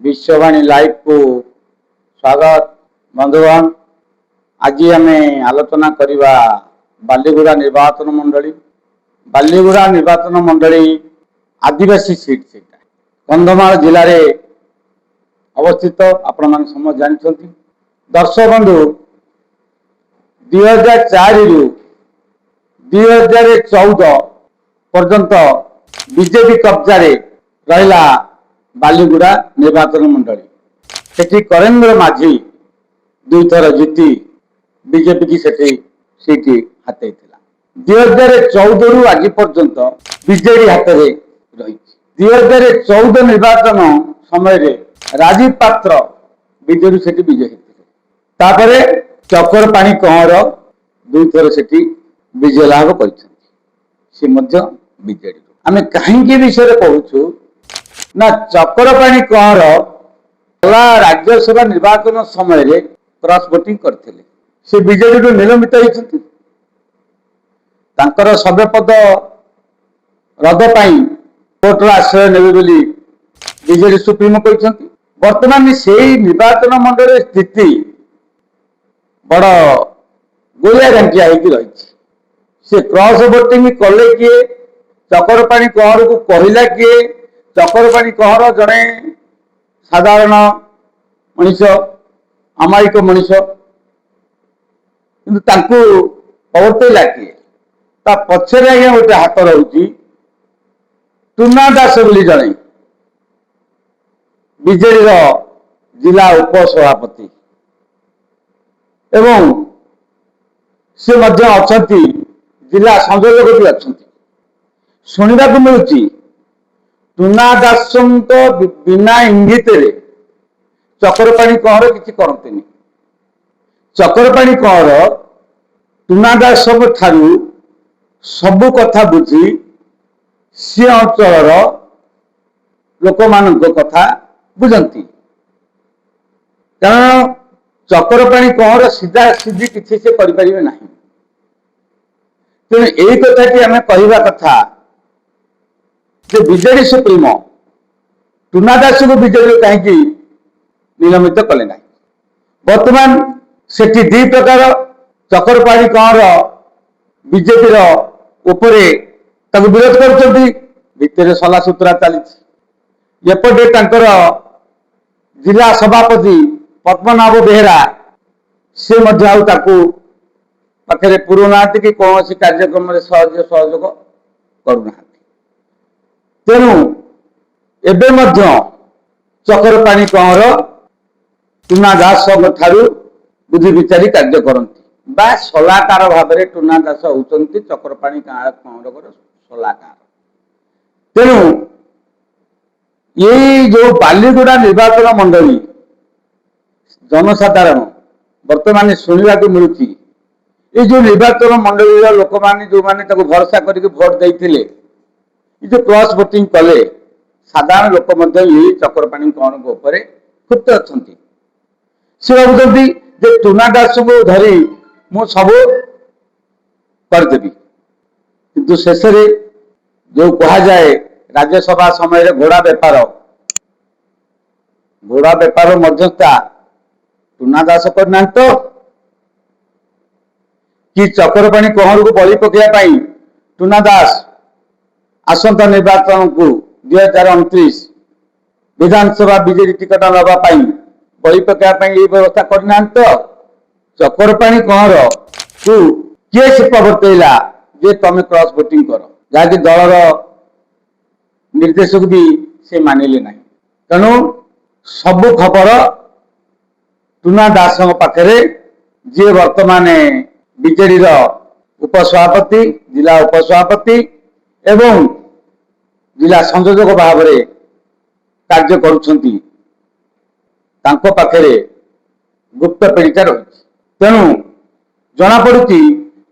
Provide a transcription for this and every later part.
Vishwavani live को स्वागत। बंधुगण, आज आम आलोचना करवा बालीगुड़ा निर्वाचन मंडली। बालीगुड़ा निर्वाचन मंडली आदिवासी सीट से कंधमाल जिले में अवस्थित। आपण मान समझ जानते दर्शक बंधु 2004 रु 2014 पर्यंत बीजेपी कब्जा रहा बालीगुड़ा निर्वाचन मंडली। सेठी करेन्द्र माझी दुई थर जीति बीजेपी की सेठी सीट हाथ 2014 रु आज पर्यंत बीजेडी हाथ में रही। 2014 निर्वाचन समय राजीव पात्र बीजेडी सेठी विजयी होते। तापरे चक्कर पाणी कंवर दुई थर सेठी विजय लाभ कर बीजेडी। आम कहीं विषय कहूँ ना चक्कर पाणी कंवर राज्यसभा निर्वाचन समय क्रॉस वोटिंग करते से बीजेडी निलंबित होती। सभ्य पद रद्द कोर्ट आश्रय ने बीजेडी सुप्रीमो कहते। वर्तमान से निर्वाचन मंडल स्थिति बड़ गोलिया घांटिया रही। से क्रॉस वोटिंग कले किए, चक्कर पाणी कंवर को कहला किए। चक्कर पाणी कंवर जड़े साधारण मनीष, अमायिक मनीष, कि प्रवर्तला किए पचर आज्ञा गोटे हाथ रही टुना दास बोली जड़े बीजेडी जिला उपसभापति एवं सी जिला संयोजक भी अच्छा। शुणा मिलूँ टुना दास बिना इंगित चक्कर पाणी कंवर किसी करते। चक्कर पाणी कंवर टुना दास ठारू सबु कथा बुझी सी अंचल लोक मान कथा बुझती। कारण चक्कर पाणी कंवर सीधा सीधी किसी से करें ना। तेणु यही कथा आम कहवा कथा जे बीजेडी सुप्रीमो टुना दास को बीजेडी कहीं निलंबित कले ना। वर्तमान सेठी दी प्रकार चक्कर पाणी कंवर बीजेपी उपरे विरोध कर सलासुतरा चली। एपटे जिला सभापति पद्मनाभ बेहरा से पाखे पुरुना कि कौन कार्यक्रम में सहयोग करूना। तेणु एवं चक्कर पाणी कंवर टुना दास ठारू बुद्धि विचारी कार्य करती बा सलाहकार भाव में टुना दास होती चक्कर पाणी कंवर सलाहकार। तेणु ये जो बालीगुड़ा निर्वाचन मंडली जनसाधारण वर्तमान शुणा मिलूँ ये जो निर्वाचन मंडली लोक मैंने जो मैंने भरोसा करके भोट देते जो क्रॉस वोटिंग कले साधारण लोक चक्कर पाणी कंवर क्षुब्ध अच्छा। सी भावुं टुना दास को धरी मु सब करदेवी किंतु शेष जो कहुए राज्यसभा समय घोड़ा बेपार मध्यस्था टुना दास करना तो कि चक्कर पाणी कंवर को बलि पकड़ा टुना दास आसंता निर्वाचन को 2029 विधानसभा बीजेडी टिकट नापी बलि पकड़ा व्यवस्था करना तो चक्कर पाणी कंवर को किए से प्रवर्तला जे तुम क्रॉस वोटिंग कर जहाँकि दलर निर्देश को भी से मानिले ना। तेणु सबु खबर टुना दास पाखे जी वर्तमान बीजेडी उपसभापति जिला उपसभापति एवं जिला संयोजक भाव में कार्य करुछंती पाखे गुप्त पीड़िका रही। तेणु जना पड़ी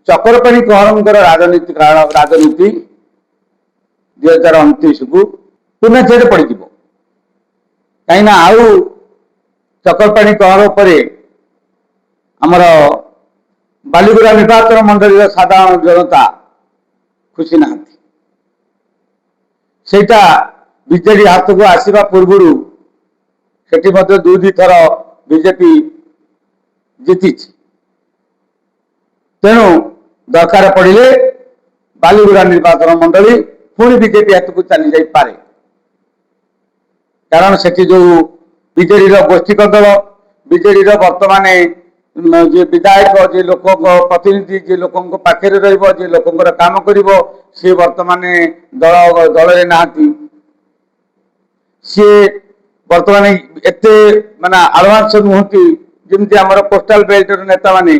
चक्कर पाणी कंवर राजनीति 2029 को पुनः छेद पड़ कहीं आउ चक्कर पाणी कंवर पर आमर बालीगुड़ा निर्वाचन मंडली साधारण जनता खुशी ना। सेटा बीजेडी हाथ को आसवा पूर्व ସେଠି ମଧ୍ୟ ଦୁଇ ଥର ବିଜେପି ଜିତିଛି। ତେଣୁ ଦରକାର ପଡ଼ିଲେ ବାଲିଗୁଡ଼ା ନିର୍ବାଚନ ମଣ୍ଡଳୀ ପୁଣି ବିଜେପି ହାତକୁ ଚାଲି ଯାଇପାରେ। କାରଣ ସେଠି ଯୋଉ ବିଜେଡିର ଗୋଷ୍ଠୀ ଦଳ, ବିଜେଡିର ବର୍ତ୍ତମାନ ଯେ ବିଧାୟକ, ଯେ ଲୋକଙ୍କ ପ୍ରତିନିଧି, ଯେ ଲୋକଙ୍କ ପାଖରେ ରହିବ, ଯେ ଲୋକଙ୍କର କାମ କରିବ, ସିଏ ବର୍ତ୍ତମାନ ଦଳରେ ନାହାନ୍ତି। ସିଏ ବର୍ତ୍ତମାନ ଏତେ ମାନେ ଆଡଭାନ୍ସ ନୁହନ୍ତି ଯେମିତି ଆମର ପୋଷ୍ଟାଲ ବେଲ୍ଟର ନେତାମାନେ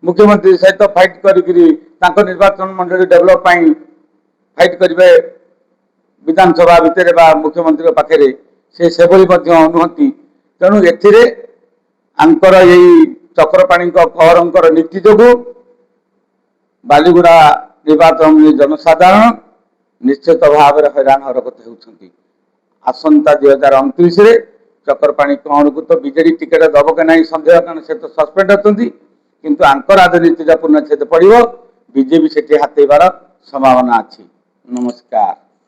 ମୁଖ୍ୟମନ୍ତ୍ରୀ ସହିତ ଫାଇଟ୍ କରିକିରି ତାଙ୍କ ନିର୍ବାଚନ ମଣ୍ଡଳୀ ଡେଭଲପ ପାଇଁ ଫାଇଟ୍ କରିବେ ବିଧାନସଭା ଭିତରେ ବା ମୁଖ୍ୟମନ୍ତ୍ରୀଙ୍କ ପାଖରେ, ସେ ସେଭଳି ମଧ୍ୟ ନୁହନ୍ତି। ତେଣୁ ଏଥିରେ ଆଙ୍କର ଏଇ ଚକ୍ରପାଣିଙ୍କ କହରଙ୍କର ନୀତି ଯୋଗୁଁ ବାଲିଗୁଡ଼ା ନିର୍ବାଚନ ଜନସାଧାରଣ ନିଶ୍ଚିତ ଭାବରେ ହଇରାଣ ହରକତ ହେଉଛନ୍ତି। ଆସନ୍ତା 2029ରେ ଚକ୍ରପାଣି କହରକୁ ତ ବିଜେଡି ଟିକେଟ ଦବ କି ନାହିଁ ସନ୍ଦେହ, କାରଣ ସେ ତ ସସ୍ପେଣ୍ଡ ଅଛନ୍ତି। କିନ୍ତୁ ଆଙ୍କ ରାଜନୀତିଟା ପୂର୍ଣ୍ଣଚ୍ଛେଦ ପଡ଼ିବ, ବିଜେପି ସେଠି ହାତେଇବାର ସମ୍ଭାବନା ଅଛି। ନମସ୍କାର।